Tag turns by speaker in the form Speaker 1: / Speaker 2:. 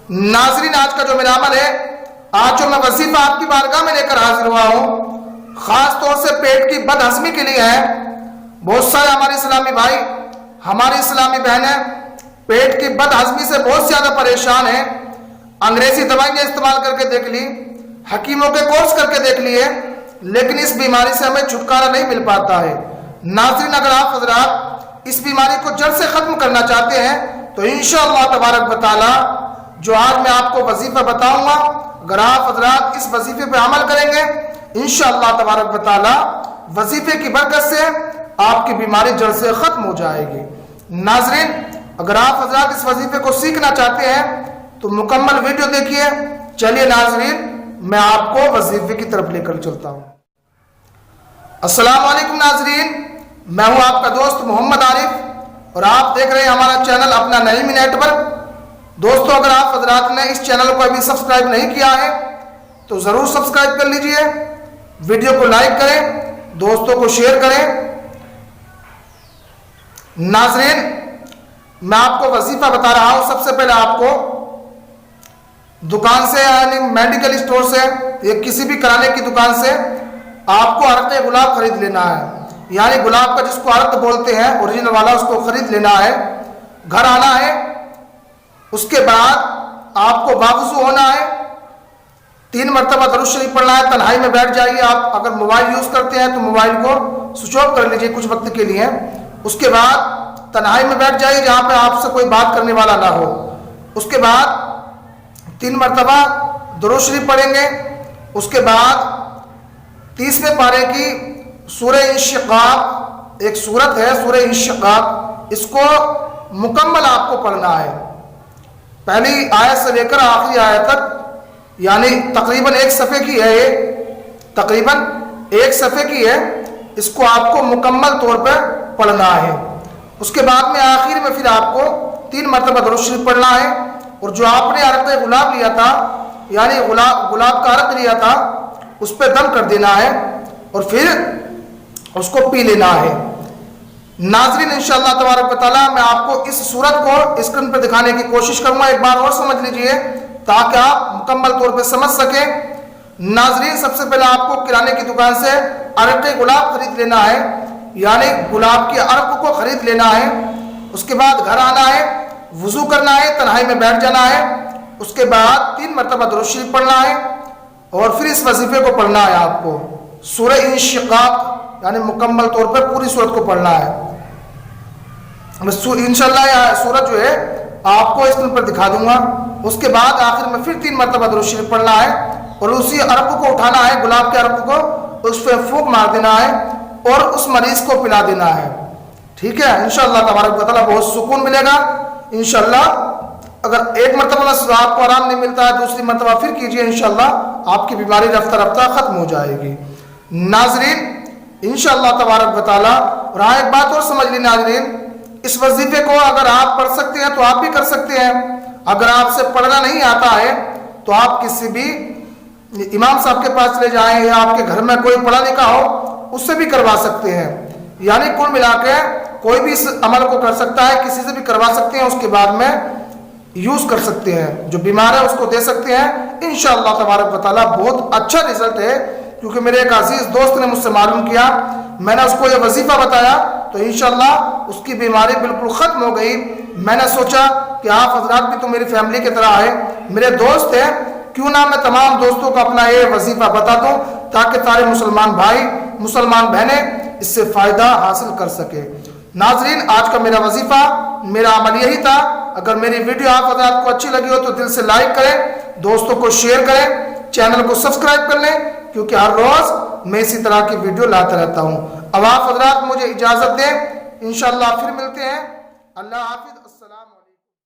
Speaker 1: ناظرین، آج کا جو میرا عمل ہے، آج جو میں وظیفہ آپ کی بارگاہ میں لے کر حاضر ہوا ہوں، خاص طور سے پیٹ کی بد ہضمی کے لیے ہے۔ بہت سارے ہمارے اسلامی بھائی، ہماری اسلامی بہنیں پیٹ کی بد ہضمی سے بہت زیادہ پریشان ہیں۔ انگریزی دوائیں استعمال کر کے دیکھ لی، حکیموں کے کورس کر کے دیکھ لیے، لیکن اس بیماری سے ہمیں چھٹکارا نہیں مل پاتا ہے۔ ناظرین، اگر آپ حضرات اس بیماری کو جڑ سے ختم کرنا چاہتے ہیں تو انشاءاللہ تبارک و تعالی جو آج میں آپ کو وظیفہ بتاؤں گا، اگر آپ حضرات اس وظیفے پہ عمل کریں گے انشاءاللہ تبارک و تعالی وظیفے کی برکت سے آپ کی بیماری جڑ سے ختم ہو جائے گی۔ ناظرین، اگر آپ حضرات اس وظیفے کو سیکھنا چاہتے ہیں تو مکمل ویڈیو دیکھیے۔ چلیے ناظرین، میں آپ کو وظیفے کی طرف لے کر چلتا ہوں۔ السلام علیکم ناظرین، میں ہوں آپ کا دوست محمد عارف اور آپ دیکھ رہے ہیں ہمارا چینل اپنا نعیمی نیٹ ورک۔ دوستو، اگر آپ حضرات نے اس چینل کو ابھی سبسکرائب نہیں کیا ہے تو ضرور سبسکرائب کر لیجئے، ویڈیو کو لائک کریں، دوستوں کو شیئر کریں۔ ناظرین، میں آپ کو وظیفہ بتا رہا ہوں۔ سب سے پہلے آپ کو دکان سے یعنی میڈیکل اسٹور سے یا کسی بھی کرانے کی دکان سے آپ کو عرق گلاب خرید لینا ہے، یعنی گلاب کا جس کو عرق بولتے ہیں اوریجنل والا، اس کو خرید لینا ہے۔ گھر آنا ہے، اس کے بعد آپ کو باوضو ہونا ہے، 3 مرتبہ درود شریف پڑھنا ہے، تنہائی میں بیٹھ جائیے۔ آپ اگر موبائل یوز کرتے ہیں تو موبائل کو سوئچ آف کر لیجیے کچھ وقت کے لیے۔ اس کے بعد تنہائی میں بیٹھ جائیے جہاں پہ آپ سے کوئی بات کرنے والا نہ ہو۔ اس کے بعد 3 مرتبہ درود شریف پڑھیں گے۔ اس کے بعد 30ویں پارے کی سورہ انشقاق، ایک سورت ہے سورہ انشقاق، اس کو مکمل آپ کو پڑھنا ہے، پہلی آیت سے لے کر آخری آیت تک، یعنی تقریباً 1 صفحے کی ہے، یہ تقریباً 1 صفحے کی ہے۔ اس کو آپ کو مکمل طور پر پڑھنا ہے۔ اس کے بعد میں آخر میں پھر آپ کو 3 مرتبہ درود شریف پڑھنا ہے، اور جو آپ نے عرق گلاب لیا تھا، یعنی گلاب کا عرق لیا تھا، اس پہ دم کر دینا ہے اور پھر اس کو پی لینا ہے۔ ناظرین، انشاءاللہ تبارک و تعالی میں آپ کو اس صورت کو اسکرین پر دکھانے کی کوشش کروں گا، ایک بار اور سمجھ لیجئے تاکہ آپ مکمل طور پہ سمجھ سکیں۔ ناظرین، سب سے پہلے آپ کو کرانے کی دکان سے عرق گلاب خرید لینا ہے، یعنی گلاب کے عرق کو خرید لینا ہے۔ اس کے بعد گھر آنا ہے، وضو کرنا ہے، تنہائی میں بیٹھ جانا ہے۔ اس کے بعد 3 مرتبہ درود شریف پڑھنا ہے اور پھر اس وظیفے کو پڑھنا ہے آپ کو، سورہ انشقاق، یعنی مکمل طور پر پوری سورت کو پڑھنا ہے۔ انشاءاللہ یہ سورت جو ہے آپ کو اسکرین پر دکھا دوں گا۔ اس کے بعد آخر میں پھر 3 مرتبہ درود شریف پڑھنا ہے اور اسی عرق کو اٹھانا ہے، گلاب کے عرق کو، اس پہ پھونک مار دینا ہے اور اس مریض کو پلا دینا ہے۔ ٹھیک ہے؟ انشاءاللہ تبارک و تعالی بہت سکون ملے گا انشاءاللہ۔ اگر 1 مرتبہ آپ کو آرام نہیں ملتا ہے، دوسری مرتبہ پھر کیجئے، انشاءاللہ آپ کی بیماری رفتہ رفتہ ختم ہو جائے گی۔ ناظرین، انشاءاللہ تبارک و تعالی، اور ایک بات اور سمجھ لی ناظرین، اس وظیفے کو اگر آپ پڑھ سکتے ہیں تو آپ بھی کر سکتے ہیں۔ اگر آپ سے پڑھنا نہیں آتا ہے تو آپ کسی بھی امام صاحب کے پاس چلے جائیں یا آپ کے گھر میں کوئی پڑھا لکھا ہو، اس سے بھی کروا سکتے ہیں۔ یعنی کل ملا کے کوئی بھی اس عمل کو کر سکتا ہے، کسی سے بھی کروا سکتے ہیں، اس کے بعد میں یوز کر سکتے ہیں، جو بیمار ہے اس کو دے سکتے ہیں۔ انشاءاللہ تبارک و تعالی بہت اچھا رزلٹ ہے، کیونکہ میرے ایک عزیز دوست نے مجھ سے معلوم کیا، میں نے اس کو یہ وظیفہ بتایا تو انشاءاللہ اس کی بیماری بالکل ختم ہو گئی۔ میں نے سوچا کہ آپ حضرات بھی تو میری فیملی کی طرح ہے، میرے دوست ہیں، کیوں نہ میں تمام دوستوں کو اپنا یہ وظیفہ بتا دوں تاکہ سارے مسلمان بھائی مسلمان بہنیں اس سے فائدہ حاصل کر سکے۔ ناظرین، آج کا میرا وظیفہ، میرا عمل یہی تھا۔ اگر میری ویڈیو آپ حضرات کو اچھی لگی ہو تو دل سے لائک کریں، دوستوں کو شیئر کریں، چینل کو سبسکرائب کر لیں، کیونکہ ہر روز میں اسی طرح کی ویڈیو لاتا رہتا ہوں۔ اب آپ حضرات مجھے اجازت دیں، انشاءاللہ پھر ملتے ہیں۔ اللہ حافظ، السلام۔